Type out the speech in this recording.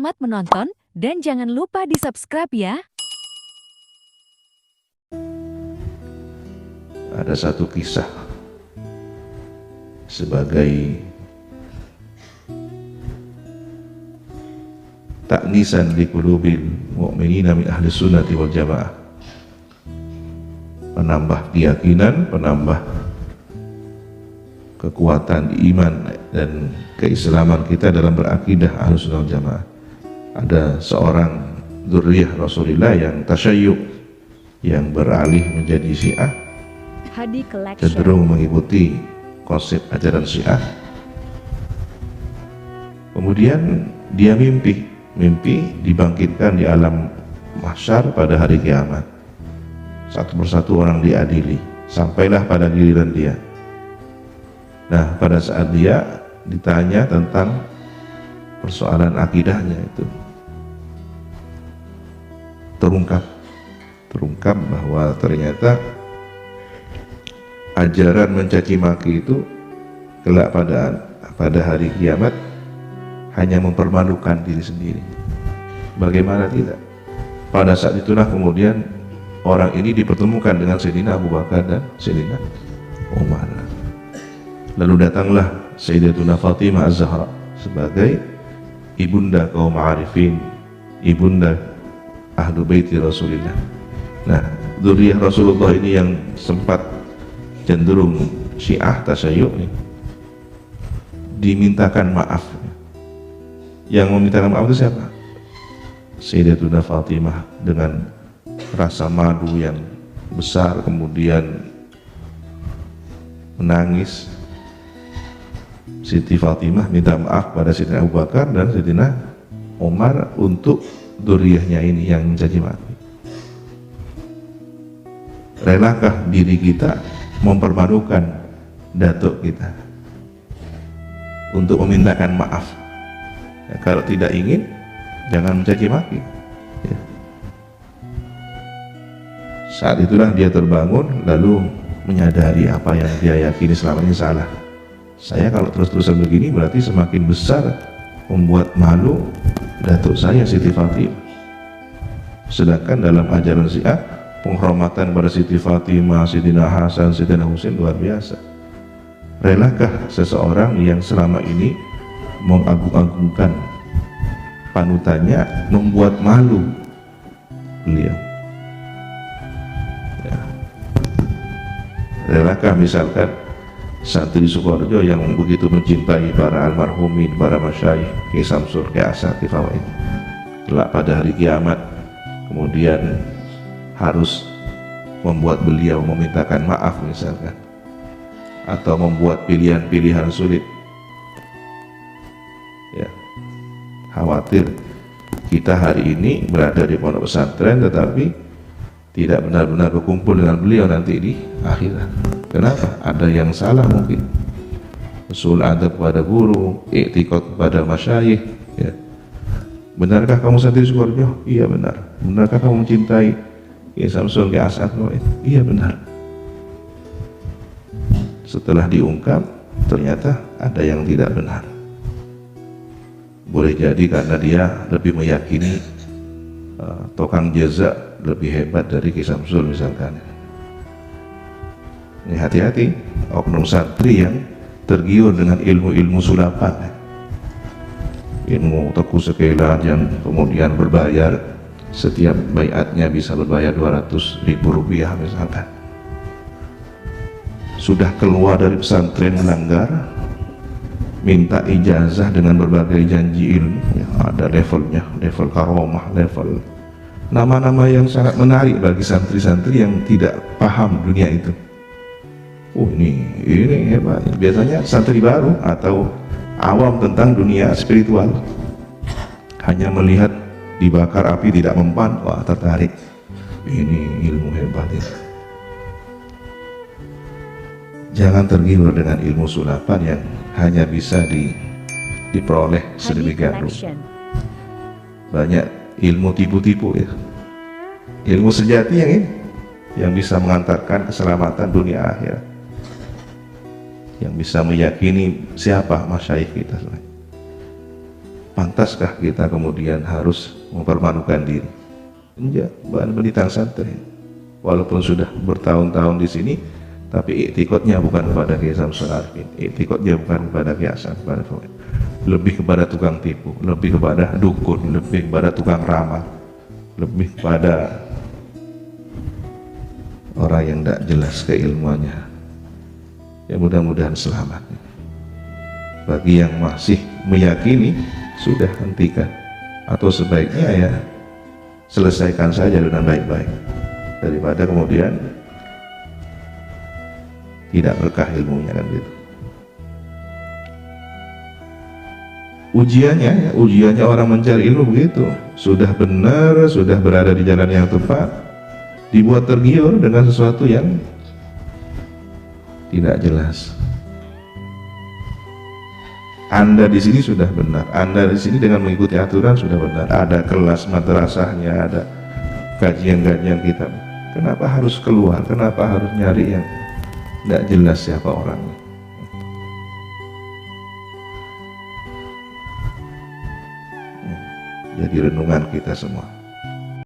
Selamat menonton dan jangan lupa di-subscribe ya. Ada satu kisah sebagai ta'nisan li qulubil mu'minina min ahli sunnati wal jamaah, penambah keyakinan, penambah kekuatan iman dan keislaman kita dalam berakidah ahli sunnah wal jamaah. Ada seorang dzurriyyah Rasulullah yang tasyayyu', yang beralih menjadi Syiah, cenderung mengikuti konsep ajaran Syiah. Kemudian dia mimpi dibangkitkan di alam mahsyar pada hari kiamat. Satu persatu orang diadili, sampailah pada giliran dia. Nah, pada saat dia ditanya tentang persoalan akidahnya, itu terungkap bahwa ternyata ajaran mencaci maki itu kelak pada hari kiamat hanya mempermalukan diri sendiri. Bagaimana tidak? Pada saat itulah kemudian orang ini dipertemukan dengan Sayyidina Abu Bakar dan Sayyidina Umar. Lalu datanglah Sayyidatuna Fatimah Az-Zahra sebagai ibunda kaum arifin, ibunda ahlu baiti Rasulullah. Nah, dzurriyyah Rasulullah ini yang sempat cenderung Syiah tasyayyu' dimintakan maaf. Yang memintakan maaf itu siapa? Sayyidatuna Fatimah dengan rasa malu yang besar kemudian menangis. Siti Fatimah minta maaf pada Sayyidina Abu Bakar dan Sayyidina Umar untuk dzurriyyahnya ini yang mencaci maki. Relakah diri kita mempermalukan datuk kita untuk memintakan maaf? Ya, kalau tidak ingin, jangan mencaci maki. Ya. Saat itulah dia terbangun, lalu menyadari apa yang dia yakini selama ini salah. Saya kalau terus-terusan begini berarti semakin besar membuat malu datuk saya Siti Fatimah. Sedangkan dalam ajaran Syiah, penghormatan pada Siti Fatimah, Sayyidina Hasan, Sayyidina Husain luar biasa. Relakah seseorang yang selama ini mengagung-agungkan panutannya membuat malu beliau? Ya. Relakah misalkan santri Sukoharjo yang begitu mencintai para almarhumin, para masyayikh, Ki Samsul, Ki Asad, Ki Fawaid, kelak pada hari kiamat kemudian harus membuat beliau memintakan maaf misalkan, atau membuat pilihan-pilihan sulit. Ya, khawatir kita hari ini berada di pondok pesantren tetapi tidak benar-benar berkumpul dengan beliau nanti di akhirat. Kenapa? Ada yang salah mungkin. Usul adab kepada guru, i'tiqad kepada masyayikh. Ya. Benarkah kamu santri Sukoharjo? Iya benar. Benarkah kamu mencintai Ki Samsul, Ki Asad? Iya benar. Setelah diungkap, ternyata ada yang tidak benar. Boleh jadi karena dia lebih meyakini Tokang Jaza lebih hebat dari Ki Samsul misalkan. Ini hati-hati oknum santri yang tergiur dengan ilmu-ilmu sulapan, ilmu teku sekelan yang kemudian berbayar, setiap baiatnya bisa berbayar 200.000 rupiah misalkan. Sudah keluar dari pesantren melanggar, minta ijazah dengan berbagai janji ilmu, ya, ada levelnya, level karomah, level nama-nama yang sangat menarik bagi santri-santri yang tidak paham dunia itu. Oh ini hebat. Biasanya santri baru atau awam tentang dunia spiritual hanya melihat dibakar api tidak mempan, wah tertarik, ini ilmu hebat ini. Jangan tergiur dengan ilmu sulapan yang hanya bisa diperoleh sedemikian rupa. Banyak ilmu tipu-tipu ya. Ilmu sejati yang ini yang bisa mengantarkan keselamatan dunia akhirat, yang bisa meyakini siapa masyayikh kita. Pantaskah kita kemudian harus mempermalukan diri? Enggak, bahan pendidikan santai. Walaupun sudah bertahun-tahun di sini, tapi iktikadnya bukan kepada Kiai Samsul Arifin, iktikadnya bukan kepada Kiai Hasan, lebih kepada tukang tipu, lebih kepada dukun, lebih kepada tukang ramal, lebih kepada orang yang tidak jelas keilmuannya. Ya mudah-mudahan selamat. Bagi yang masih meyakini, sudah hentikan, atau sebaiknya ya selesaikan saja dengan baik-baik, daripada kemudian tidak berkah ilmunya, kan gitu. Ujiannya orang mencari ilmu begitu. Sudah benar, sudah berada di jalan yang tepat, dibuat tergiur dengan sesuatu yang tidak jelas. Anda di sini sudah benar, Anda di sini dengan mengikuti aturan sudah benar, ada kelas madrasahnya, ada kajian-kajian kitab. Kenapa harus keluar? Kenapa harus nyari yang tidak jelas siapa orangnya? Jadi renungan kita semua.